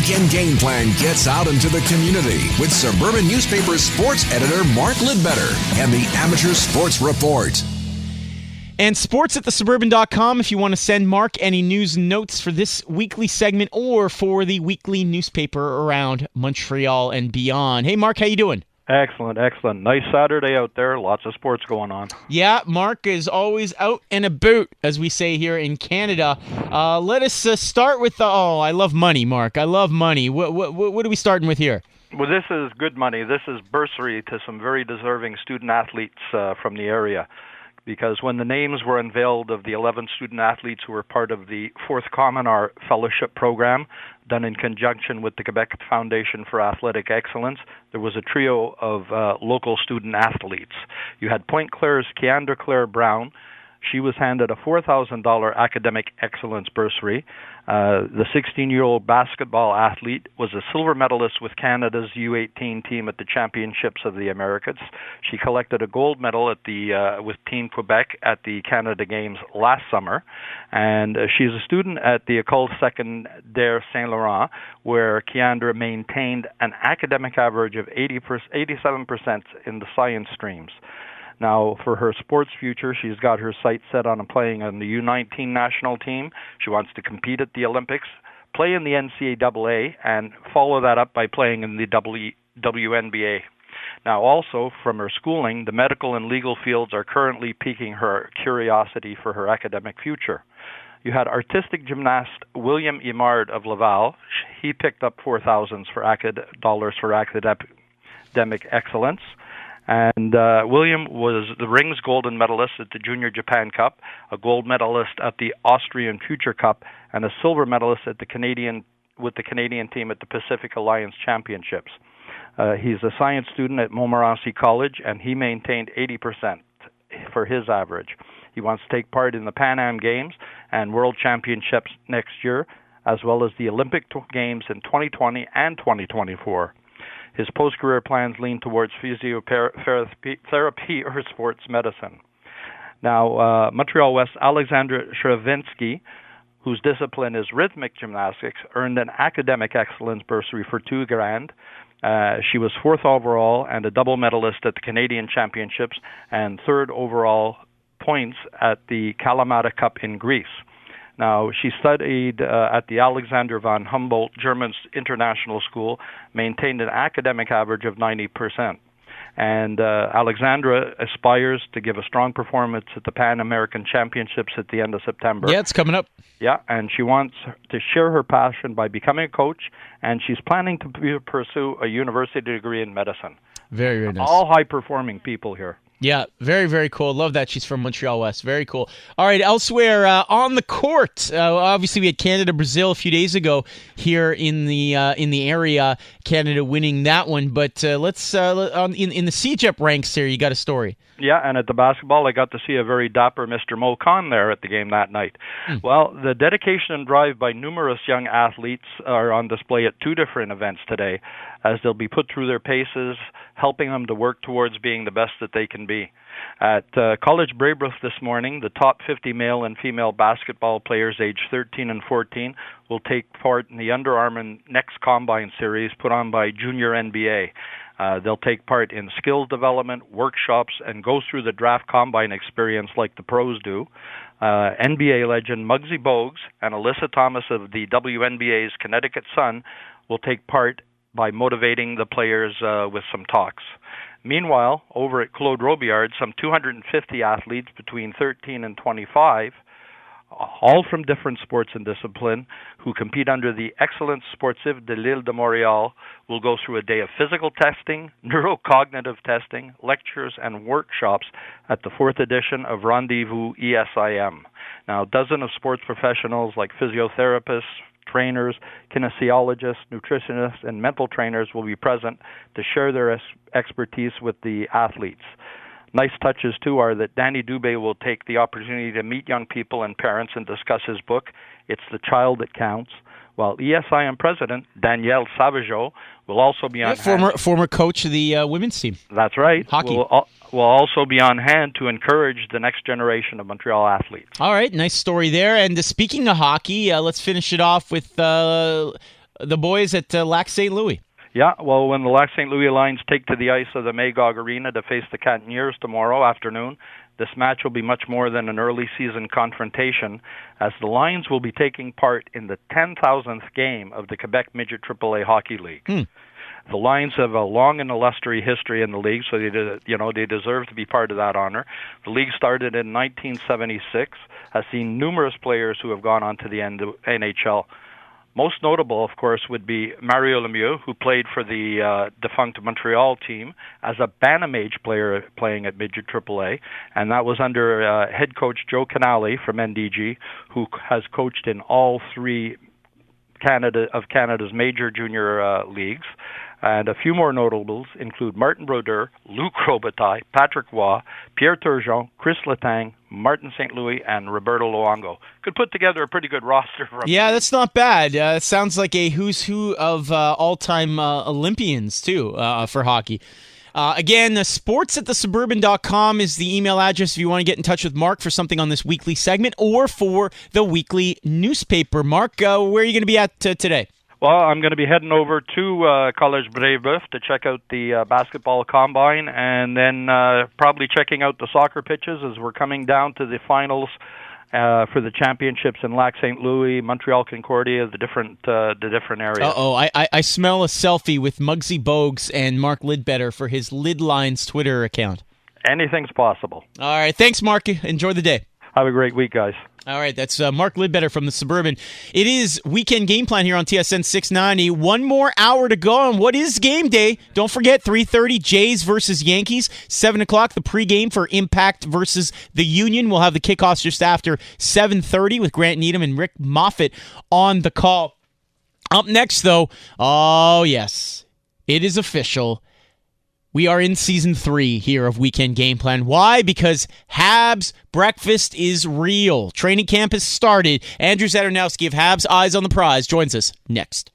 Weekend Game Plan gets out into the community with Suburban Newspaper sports editor Mark Lidbetter and the Amateur Sports Report. And sports at thesuburban.com if you want to send Mark any news and notes for this weekly segment or for the weekly newspaper around Montreal and beyond. Hey, Mark, how you doing? Excellent. Nice Saturday out there. Lots of sports going on. Yeah, Mark is always out and about, as we say here in Canada. Let us start with I love money, Mark. I love money. What are we starting with here? Well, this is good money. This is bursary to some very deserving student athletes from the area. Because when the names were unveiled of the 11 student athletes who were part of the Fourth Commoner Fellowship Program, done in conjunction with the Quebec Foundation for Athletic Excellence, there was a trio of local student athletes. You had Pointe Claire's Keandra Claire Brown. She was handed a $4,000 academic excellence bursary. The 16-year-old basketball athlete was a silver medalist with Canada's U18 team at the Championships of the Americas. She collected a gold medal at with Team Quebec at the Canada Games last summer. And she's a student at the École Secondaire Saint-Laurent, where Keandra maintained an academic average of 87% in the science streams. Now, for her sports future, she's got her sights set on playing on the U19 national team. She wants to compete at the Olympics, play in the NCAA, and follow that up by playing in the WNBA. Now, also, from her schooling, the medical and legal fields are currently piquing her curiosity for her academic future. You had artistic gymnast William Imard of Laval. He picked up $4,000 for academic excellence. And William was the rings golden medalist at the Junior Japan Cup, a gold medalist at the Austrian Future Cup, and a silver medalist with the Canadian team at the Pacific Alliance Championships. He's a science student at Montmorency College, and he maintained 80% for his average. He wants to take part in the Pan Am Games and World Championships next year, as well as the Olympic Games in 2020 and 2024. His post-career plans lean towards physiotherapy or sports medicine. Now, Montreal West Alexandra Shravinsky, whose discipline is rhythmic gymnastics, earned an academic excellence bursary for $2,000. She was fourth overall and a double medalist at the Canadian Championships and third overall points at the Kalamata Cup in Greece. Now, she studied at the Alexander von Humboldt German International School, maintained an academic average of 90%. And Alexandra aspires to give a strong performance at the Pan American Championships at the end of September. Yeah, it's coming up. Yeah, and she wants to share her passion by becoming a coach, and she's planning to pursue a university degree in medicine. Very, very nice. All high-performing people here. Yeah, very, very cool. Love that she's from Montreal West. Very cool. All right, elsewhere on the court, obviously we had Canada-Brazil a few days ago here in the area. Canada winning that one, but let's in the CJEP ranks here. You got a story. Yeah, and at the basketball, I got to see a very dapper Mr. Mo Khan there at the game that night. Well, the dedication and drive by numerous young athletes are on display at two different events today, as they'll be put through their paces, helping them to work towards being the best that they can be. At College Braybrooke this morning, the top 50 male and female basketball players aged 13 and 14 will take part in the Under Armour Next Combine Series put on by Junior NBA. They'll take part in skills development, workshops, and go through the draft combine experience like the pros do. NBA legend Muggsy Bogues and Alyssa Thomas of the WNBA's Connecticut Sun will take part by motivating the players with some talks. Meanwhile, over at Claude Robillard, some 250 athletes between 13 and 25, all from different sports and discipline, who compete under the Excellence Sportive de l'Île de Montréal, will go through a day of physical testing, neurocognitive testing, lectures, and workshops at the 4th edition of Rendezvous ESIM. Now, a dozen of sports professionals like physiotherapists, trainers, kinesiologists, nutritionists, and mental trainers will be present to share their expertise with the athletes. Nice touches, too, are that Danny Dubé will take the opportunity to meet young people and parents and discuss his book, It's the Child That Counts, while ESIM president Danielle Savageau will also be on hand. Former coach of the women's team. That's right. Hockey. Will also be on hand to encourage the next generation of Montreal athletes. All right, nice story there. And speaking of hockey, let's finish it off with the boys at Lac St. Louis. Yeah, well, when the Lac St. Louis Lions take to the ice of the Magog Arena to face the Cannoneers tomorrow afternoon, this match will be much more than an early season confrontation, as the Lions will be taking part in the 10,000th game of the Quebec Midget AAA Hockey League. The Lions have a long and illustrious history in the league, so they deserve to be part of that honor. The league started in 1976, has seen numerous players who have gone on to the NHL. Most notable, of course, would be Mario Lemieux, who played for the defunct Montreal team as a Bantam age player playing at Midget AAA, and that was under head coach Joe Canale from NDG, who has coached in all three Canada's major junior leagues. And a few more notables include Martin Brodeur, Luc Robitaille, Patrick Waugh, Pierre Turgeon, Chris Letang, Martin St. Louis, and Roberto Luongo. Could put together a pretty good roster. Yeah, that's not bad. It sounds like a who's who of all-time Olympians, too, for hockey. Again, sports@thesuburban.com is the email address if you want to get in touch with Mark for something on this weekly segment or for the weekly newspaper. Mark, where are you going to be at today? Well, I'm going to be heading over to College Brébeuf to check out the basketball combine, and then probably checking out the soccer pitches as we're coming down to the finals for the championships in Lac St. Louis, Montreal Concordia, the different areas. I smell a selfie with Muggsy Bogues and Mark Lidbetter for his Lidlines Twitter account. Anything's possible. All right, thanks, Mark. Enjoy the day. Have a great week, guys. All right, that's Mark Lidbetter from the Suburban. It is weekend game plan here on TSN 690. One more hour to go on what is game day. Don't forget, 3:30, Jays versus Yankees. 7 o'clock, the pregame for Impact versus the Union. We'll have the kickoffs just after 7:30 with Grant Needham and Rick Moffitt on the call. Up next, though, oh, yes, it is official. We are in Season 3 here of Weekend Game Plan. Why? Because Habs breakfast is real. Training camp has started. Andrew Zadarnowski of Habs Eyes on the Prize joins us next.